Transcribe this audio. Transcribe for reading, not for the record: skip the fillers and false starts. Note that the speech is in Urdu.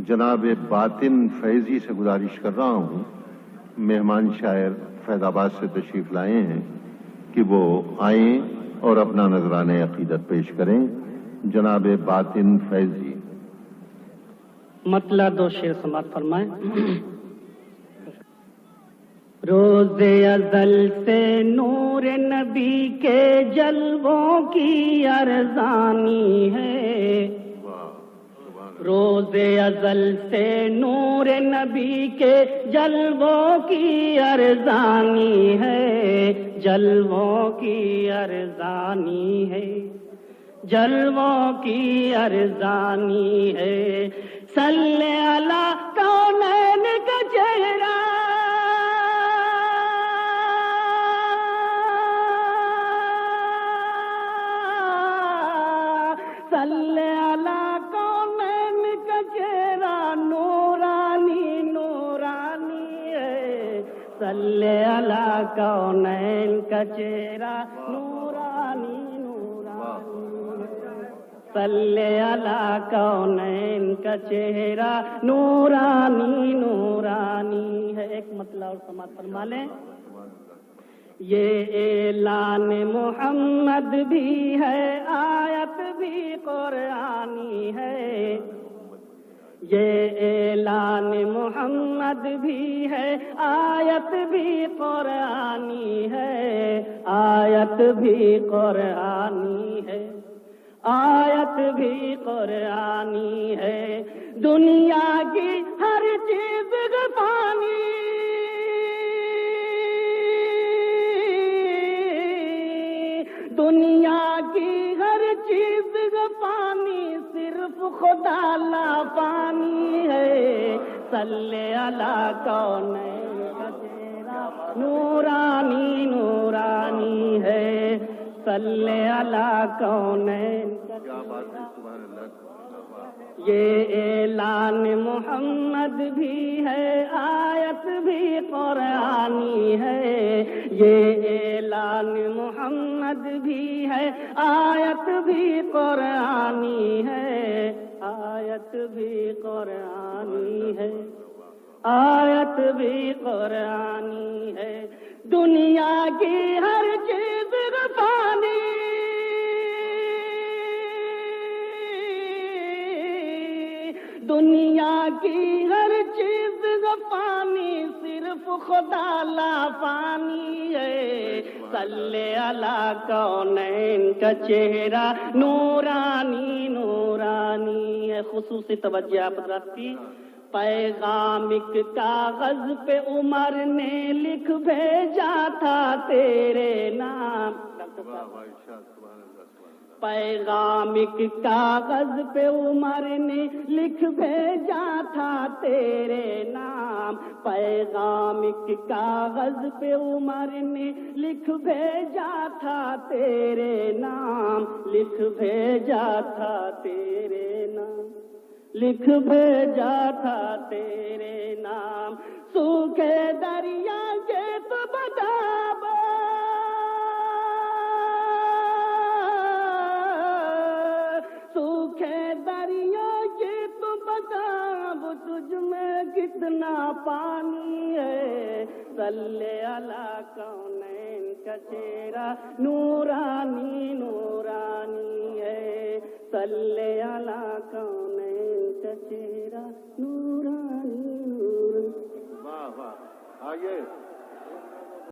جناب باطن فیضی سے گزارش کر رہا ہوں، مہمان شاعر فیض آباد سے تشریف لائے ہیں کہ وہ آئیں اور اپنا نذرانہ عقیدت پیش کریں۔ جناب باطن فیضی مطلب دو شعر سماعت فرمائیں۔ روز ازل سے نور نبی کے جلووں کی ارزانی ہے، روز ازل سے نور نبی کے جلووں کی ارزانی ہے، جلووں کی ارزانی ہے، جلووں کی ارزانی ہے۔ صلی علی کونین کا چہرہ، صلی علی کونین کا چہرہ نورانی نورانی ہے، صلی علی کونین کا چہرہ نورانی صلی علی کونین کا چہرہ نورانی نورانی ہے۔ ایک مطلب اور سماعت فرما لیں۔ یہ اعلان محمد بھی ہے، آیت بھی قرآنی ہے، یہ اعلان محمد بھی ہے، آیت بھی قرآنی ہے، آیت بھی قرآنی ہے، آیت بھی قرآنی ہے۔ دنیا کی ہر چیز فانی، دنیا کی ہر چیز فانی، صرف خدا لا فانی ہے۔ صلی علی کونین کا چہرہ نورانی نورانی ہے، صلی علی کونین کا چہرہ۔ یہ اعلان محمد بھی ہے، آیت بھی قرآنی ہے، یہ اعلان محمد بھی ہے، آیت بھی قرآنی ہے، آیت بھی قرآنی ہے، آیت بھی قرآنی ہے۔ دنیا کی ہر چیز فانی، دنیا کی ہر چیز فانی، صرف خدا لا فانی ہے۔ صلی علی کونین کا چہرہ نورانی نورانی ہے۔ خصوصی توجہ آپ حضرات کی۔ پیغام ایک کاغذ پہ عمر نے لکھ بھیجا تھا تیرے نام، پیغام ایک کاغذ پہ عمر نے لکھ بھیجا تھا تیرے نام، پیغام ایک کاغذ پہ عمر نے لکھ بھیجا تھا تیرے نام، لکھ بھیجا تھا تیرے نام، لکھ بھیجا تھا تیرے نام۔ سوکھے دریا کے تو بداب، سوکھے دریا کے تو بداب، تجھ میں کتنا پانی ہے۔ صلی علی کونین کا چہرہ نورانی نورانی ہے، صلی علی کونین کا چہرہ نورانی نورانی۔ واہ واہ، آگے